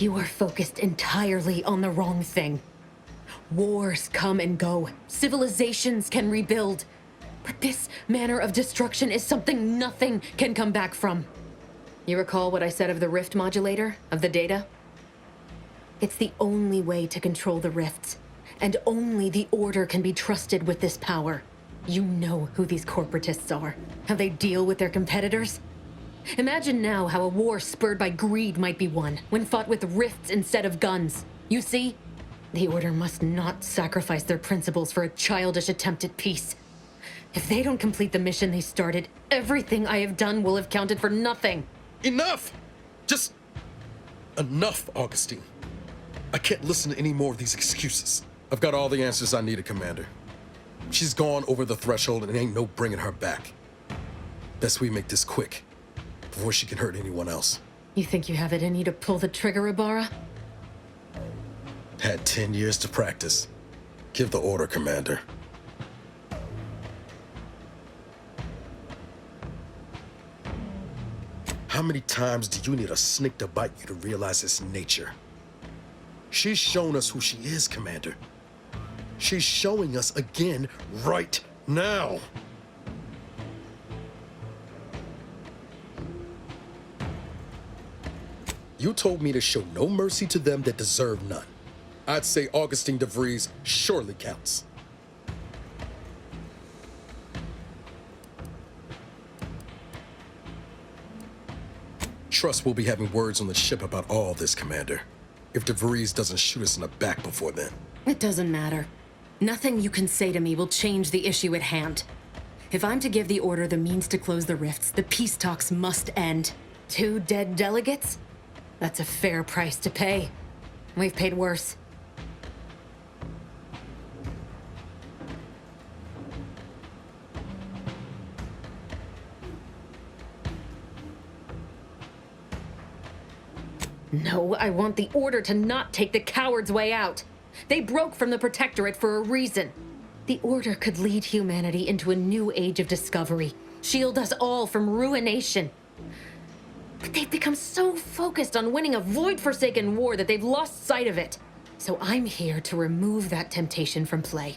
You are focused entirely on the wrong thing. Wars come and go. Civilizations can rebuild. But this manner of destruction is something nothing can come back from. You recall what I said of the rift modulator, of the data? It's the only way to control the rifts, and only the Order can be trusted with this power. You know who these corporatists are, how they deal with their competitors. Imagine now how a war spurred by greed might be won, when fought with rifts instead of guns. You see? The Order must not sacrifice their principles for a childish attempt at peace. If they don't complete the mission they started, everything I have done will have counted for nothing. Enough! Just enough, Augustine. I can't listen to any more of these excuses. I've got all the answers I needed, Commander. She's gone over the threshold and ain't no bringing her back. Best we make this quick, before she can hurt anyone else. You think you have it in you to pull the trigger, Ibarra? Had 10 years to practice. Give the order, Commander. How many times do you need a snake to bite you to realize its nature? She's shown us who she is, Commander. She's showing us again right now. You told me to show no mercy to them that deserve none. I'd say Augustine DeVries surely counts. Trust we'll be having words on the ship about all this, Commander. If DeVries doesn't shoot us in the back before then. It doesn't matter. Nothing you can say to me will change the issue at hand. If I'm to give the Order the means to close the rifts, the peace talks must end. 2 dead delegates? That's a fair price to pay. We've paid worse. No, I want the Order to not take the coward's way out. They broke from the Protectorate for a reason. The Order could lead humanity into a new age of discovery, shield us all from ruination. But they've become so focused on winning a void-forsaken war that they've lost sight of it. So I'm here to remove that temptation from play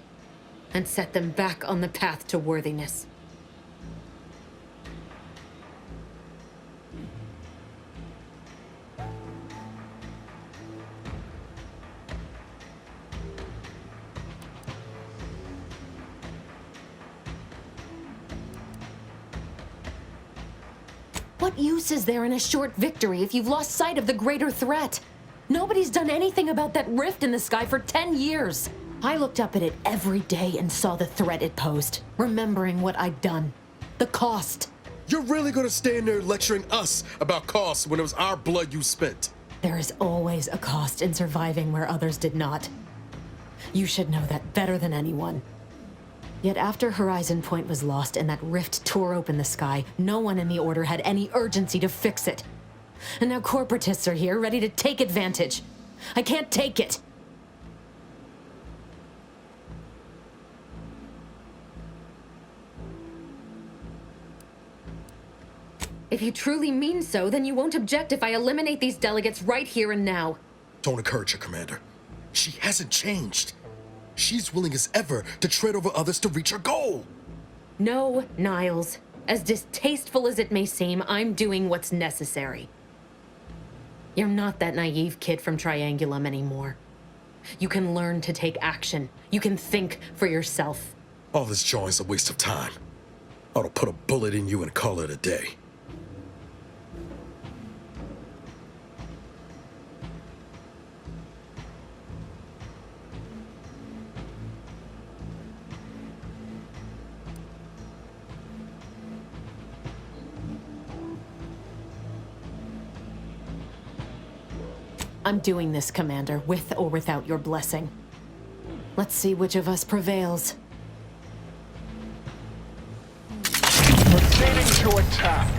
and set them back on the path to worthiness. What use is there in a short victory if you've lost sight of the greater threat? Nobody's done anything about that rift in the sky for 10 years. I looked up at it every day and saw the threat it posed, remembering what I'd done. The cost. You're really gonna stand there lecturing us about costs when it was our blood you spent? There is always a cost in surviving where others did not. You should know that better than anyone. Yet after Horizon Point was lost and that rift tore open the sky, no one in the Order had any urgency to fix it. And now corporatists are here, ready to take advantage. I can't take it. If you truly mean so, then you won't object if I eliminate these delegates right here and now. Don't encourage her, Commander. She hasn't changed. She's willing as ever to tread over others to reach her goal. No, Niles. As distasteful as it may seem, I'm doing what's necessary. You're not that naive kid from Triangulum anymore. You can learn to take action. You can think for yourself. All this jawing's a waste of time. I ought to put a bullet in you and call it a day. I'm doing this, Commander, with or without your blessing. Let's see which of us prevails. Proceeding to attack.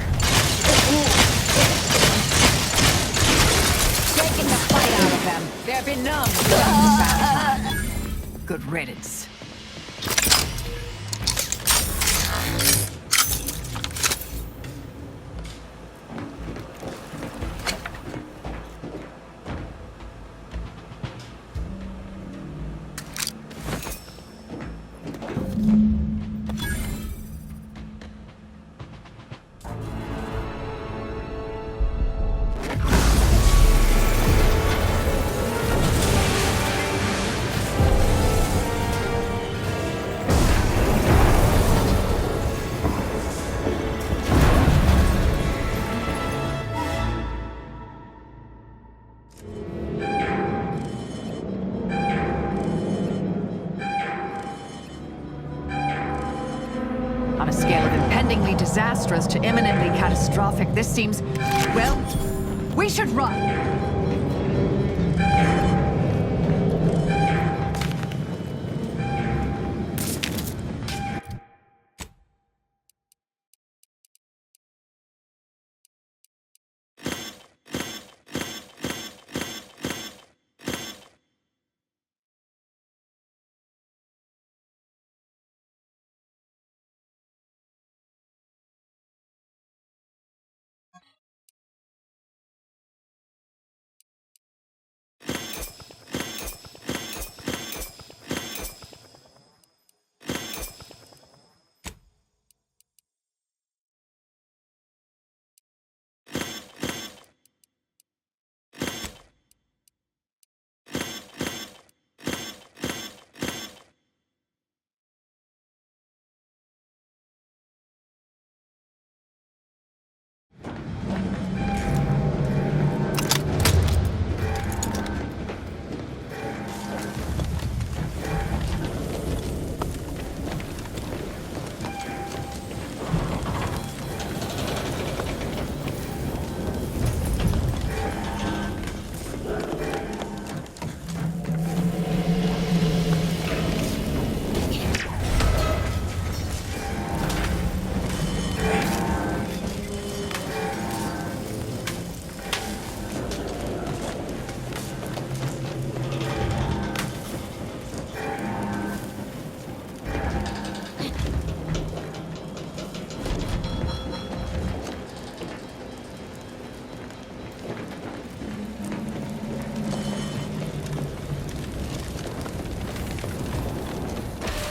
Taking the fight out of them. They're benumbed. Good riddance. On a scale of impendingly disastrous to imminently catastrophic, this seems... well, we should run.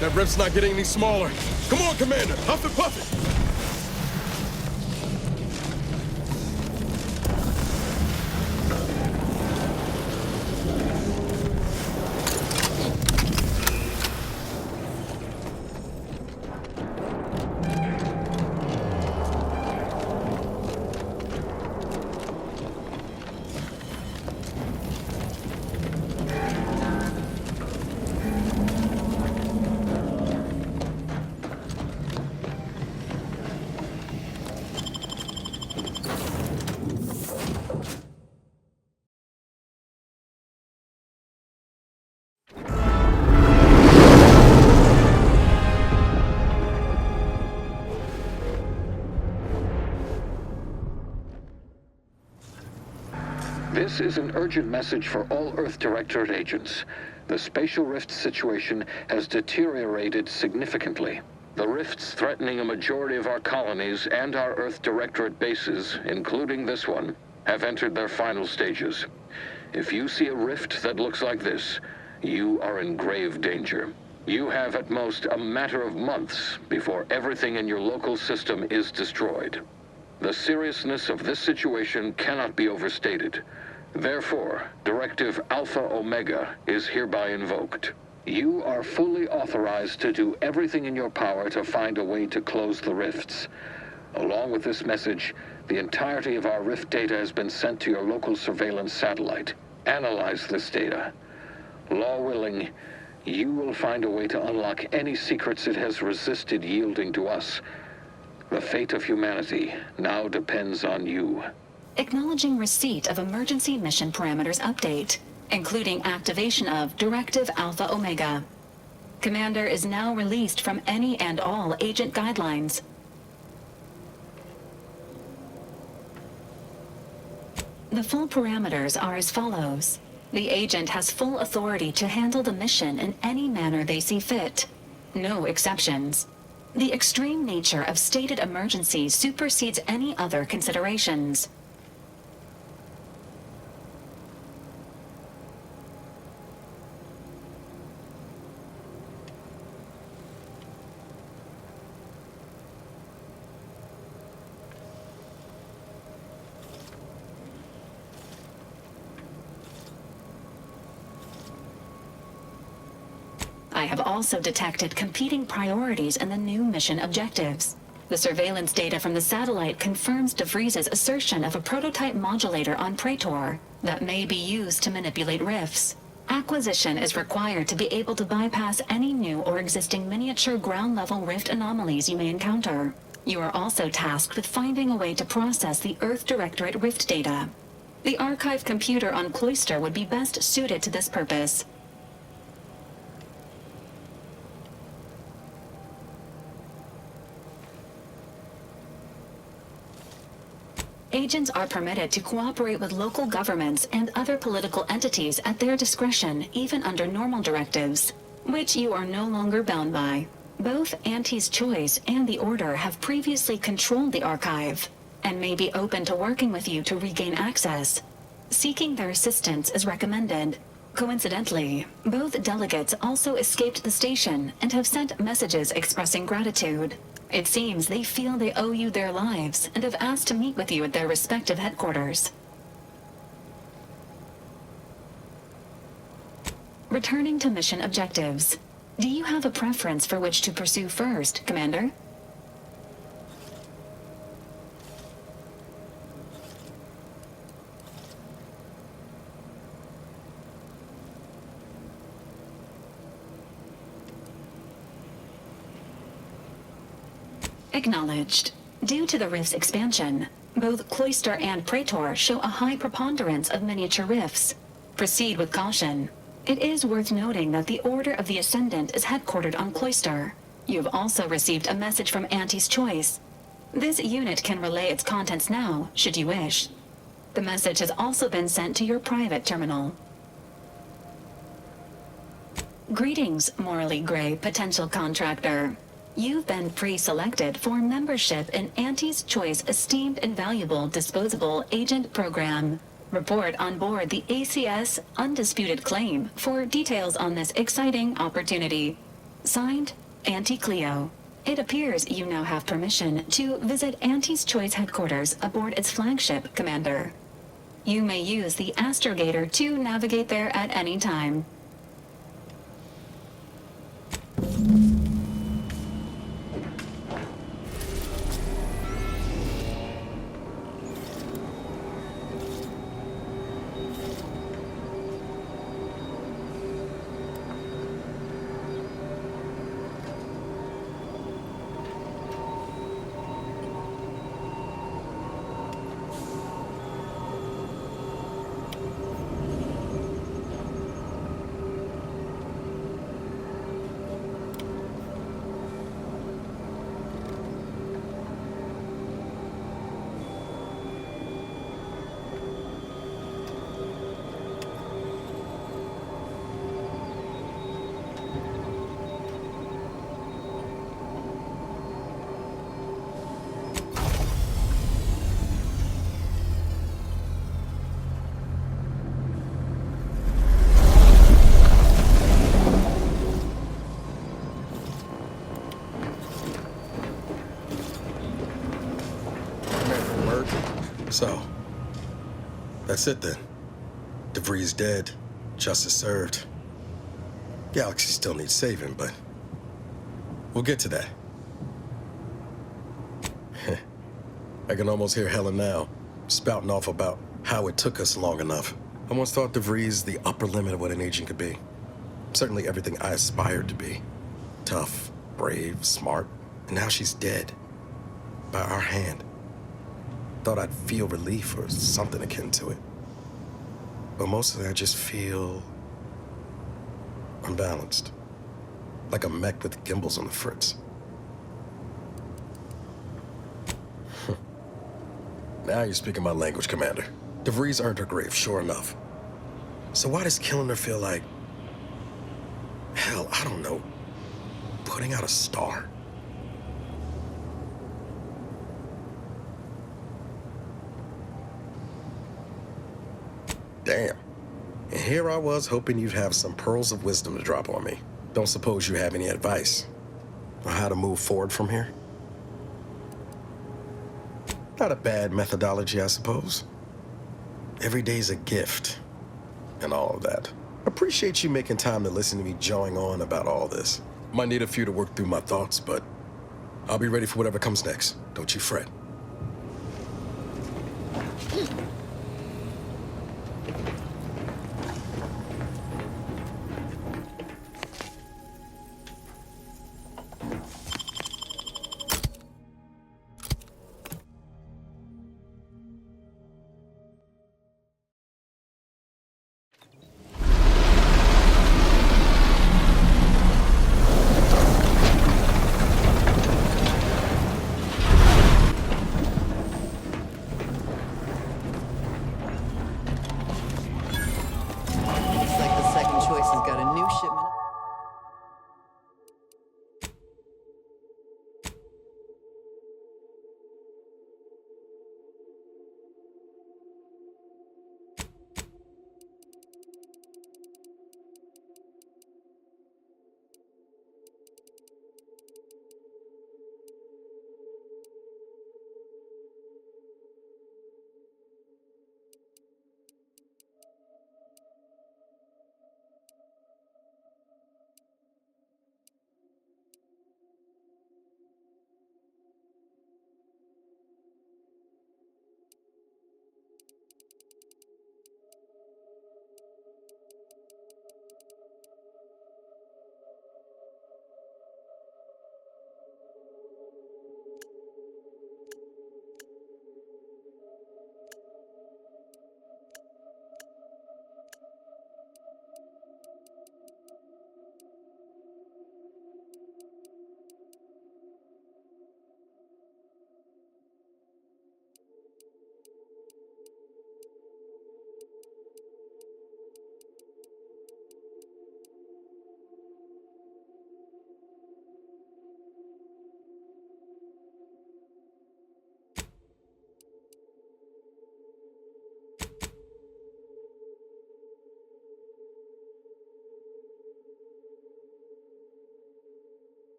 That rift's not getting any smaller. Come on, Commander, huff and puff it. This is an urgent message for all Earth Directorate agents. The spatial rift situation has deteriorated significantly. The rifts threatening a majority of our colonies and our Earth Directorate bases, including this one, have entered their final stages. If you see a rift that looks like this, you are in grave danger. You have at most a matter of months before everything in your local system is destroyed. The seriousness of this situation cannot be overstated. Therefore, Directive Alpha Omega is hereby invoked. You are fully authorized to do everything in your power to find a way to close the rifts. Along with this message, the entirety of our rift data has been sent to your local surveillance satellite. Analyze this data. Law willing, you will find a way to unlock any secrets it has resisted yielding to us. The fate of humanity now depends on you. Acknowledging receipt of emergency mission parameters update, including activation of Directive Alpha Omega. Commander is now released from any and all agent guidelines. The full parameters are as follows. The agent has full authority to handle the mission in any manner they see fit. No exceptions. The extreme nature of stated emergencies supersedes any other considerations. I have also detected competing priorities in the new mission objectives. The surveillance data from the satellite confirms DeVries's assertion of a prototype modulator on Praetor that may be used to manipulate rifts. Acquisition is required to be able to bypass any new or existing miniature ground-level rift anomalies you may encounter. You are also tasked with finding a way to process the Earth Directorate rift data. The archive computer on Cloister would be best suited to this purpose. Agents are permitted to cooperate with local governments and other political entities at their discretion, even under normal directives, which you are no longer bound by. Both Auntie's Choice and the Order have previously controlled the archive, and may be open to working with you to regain access. Seeking their assistance is recommended. Coincidentally, both delegates also escaped the station and have sent messages expressing gratitude. It seems they feel they owe you their lives and have asked to meet with you at their respective headquarters. Returning to mission objectives. Do you have a preference for which to pursue first, Commander? Acknowledged. Due to the rift's expansion, both Cloister and Praetor show a high preponderance of miniature rifts. Proceed with caution. It is worth noting that the Order of the Ascendant is headquartered on Cloister. You have also received a message from Auntie's Choice. This unit can relay its contents now, should you wish. The message has also been sent to your private terminal. Greetings, morally gray potential contractor. You've been pre-selected for membership in Auntie's Choice Esteemed and Valuable Disposable Agent Program. Report on board the ACS Undisputed Claim for details on this exciting opportunity. Signed, Auntie Cleo. It appears you now have permission to visit Auntie's Choice headquarters aboard its flagship, Commander. You may use the astrogator to navigate there at any time. So, that's it then. DeVries dead, justice served. Galaxy still needs saving, but we'll get to that. I can almost hear Helen now, spouting off about how it took us long enough. I once thought DeVries the upper limit of what an agent could be. Certainly everything I aspired to be. Tough, brave, smart, and now she's dead. By our hand. Thought I'd feel relief or something akin to it. But mostly I just feel unbalanced. Like a mech with gimbals on the fritz. Now you're speaking my language, Commander. DeVries earned her grave, sure enough. So why does killing her feel like... hell, I don't know. Putting out a star? Damn. And here I was hoping you'd have some pearls of wisdom to drop on me. Don't suppose you have any advice on how to move forward from here? Not a bad methodology, I suppose. Every day's a gift and all of that. Appreciate you making time to listen to me jawing on about all this. Might need a few to work through my thoughts, but I'll be ready for whatever comes next. Don't you fret.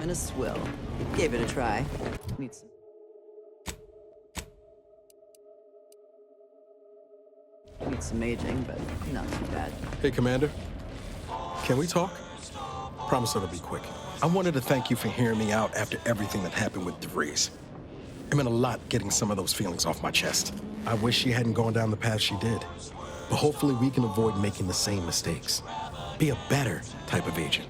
and a swill. Gave it a try. Needs some aging, but not too bad. Hey, Commander. Can we talk? Promise it'll be quick. I wanted to thank you for hearing me out after everything that happened with DeVries. It meant a lot getting some of those feelings off my chest. I wish she hadn't gone down the path she did. But hopefully we can avoid making the same mistakes. Be a better type of agent.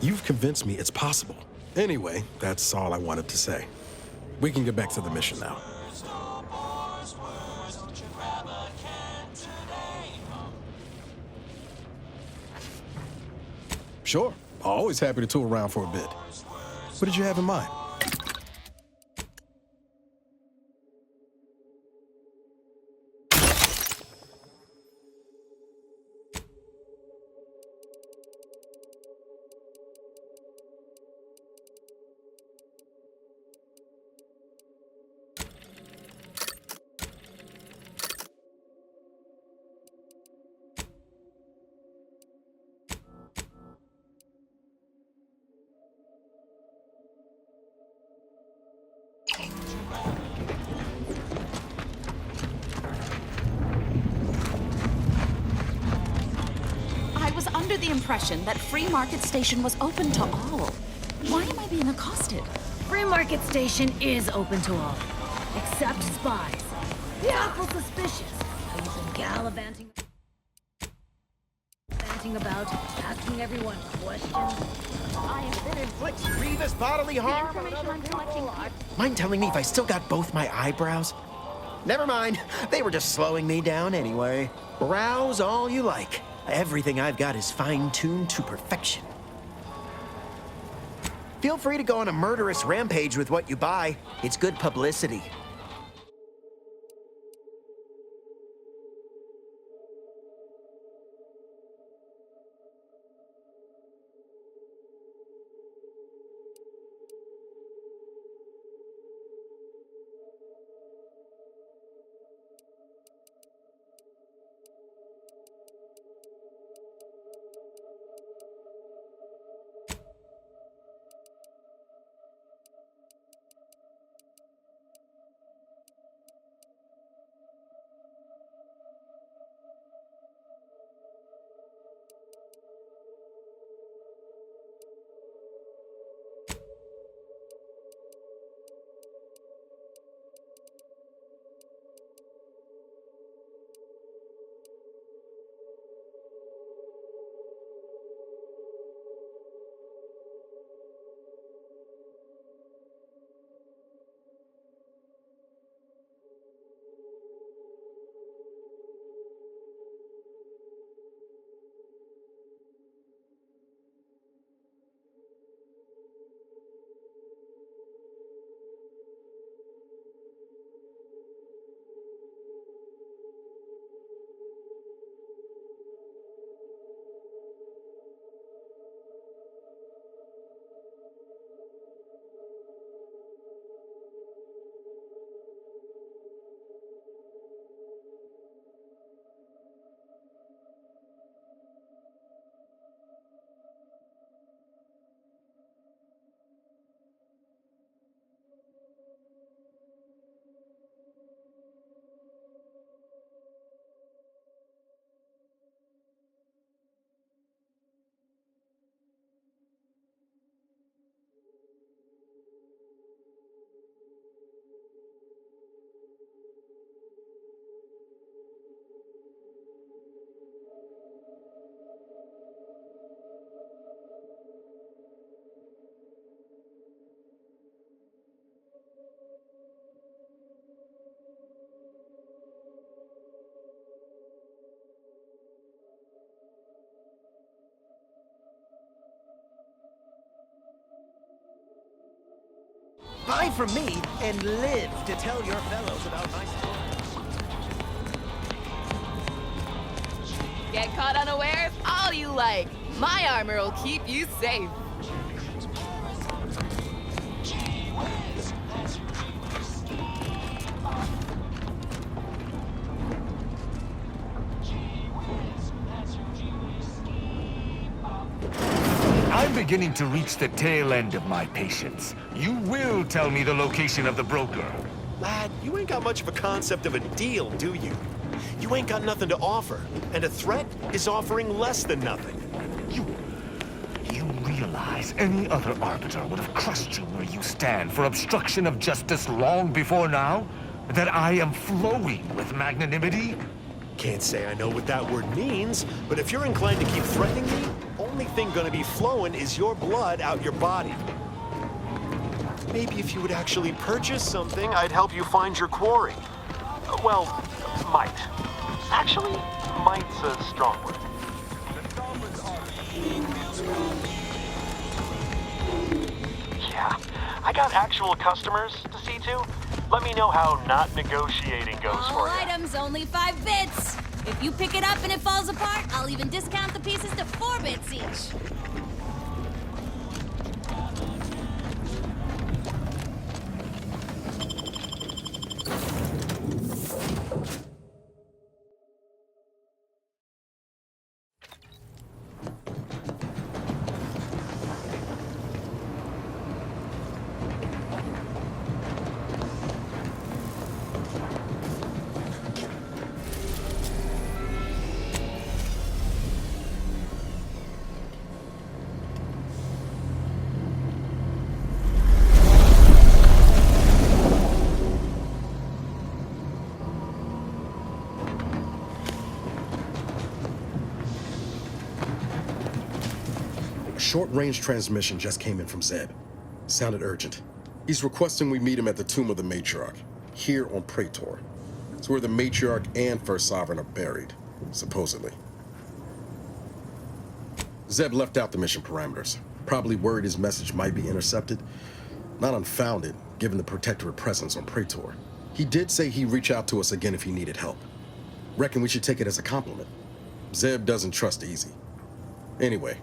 You've convinced me it's possible. Anyway, that's all I wanted to say. We can get back to the mission now. Sure, always happy to tool around for a bit. What did you have in mind? I was under the impression that Free Market Station was open to all. Why am I being accosted? Free Market Station is open to all, except spies. Awful suspicious. How you've been gallivanting about, asking everyone questions. I have been inflicts grievous bodily harm on another people. Mind telling me if I still got both my eyebrows? Never mind. They were just slowing me down anyway. Browse all you like. Everything I've got is fine-tuned to perfection. Feel free to go on a murderous rampage with what you buy. It's good publicity. Buy from me and live to tell your fellows about my story. Get caught unawares all you like. My armor will keep you safe. I'm beginning beginning to reach the tail end of my patience. You will tell me the location of the broker. Lad, you ain't got much of a concept of a deal, do you? You ain't got nothing to offer, and a threat is offering less than nothing. You realize any other arbiter would have crushed you where you stand for obstruction of justice long before now? That I am flowing with magnanimity? Can't say I know what that word means, but if you're inclined to keep threatening me, only thing gonna be flowing is your blood out your body. Maybe if you would actually purchase something, I'd help you find your quarry. Well, might. Actually, might's a strong word. Yeah, I got actual customers to see to. Let me know how not negotiating goes All for you. items, only 5 bits. If you pick it up and it falls apart, I'll even discount the pieces to 4 bits each. Short-range transmission just came in from Zeb. Sounded urgent. He's requesting we meet him at the tomb of the Matriarch, here on Praetor. It's where the Matriarch and First Sovereign are buried, supposedly. Zeb left out the mission parameters, probably worried his message might be intercepted. Not unfounded, given the Protectorate presence on Praetor. He did say he'd reach out to us again if he needed help. Reckon we should take it as a compliment. Zeb doesn't trust easy. Anyway,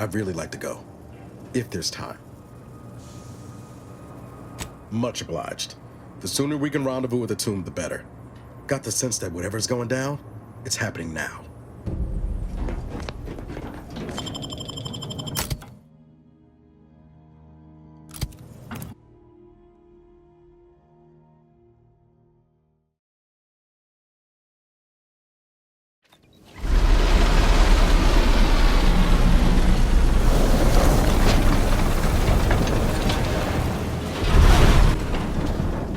I'd really like to go, if there's time. Much obliged. The sooner we can rendezvous at the tomb, the better. Got the sense that whatever's going down, it's happening now.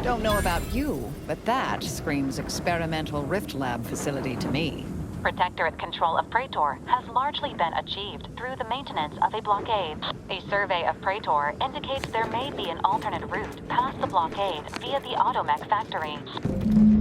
Don't know about you, but that screams experimental rift lab facility to me. Protectorate control of Praetor has largely been achieved through the maintenance of a blockade. A survey of Praetor indicates there may be an alternate route past the blockade via the Automech factory.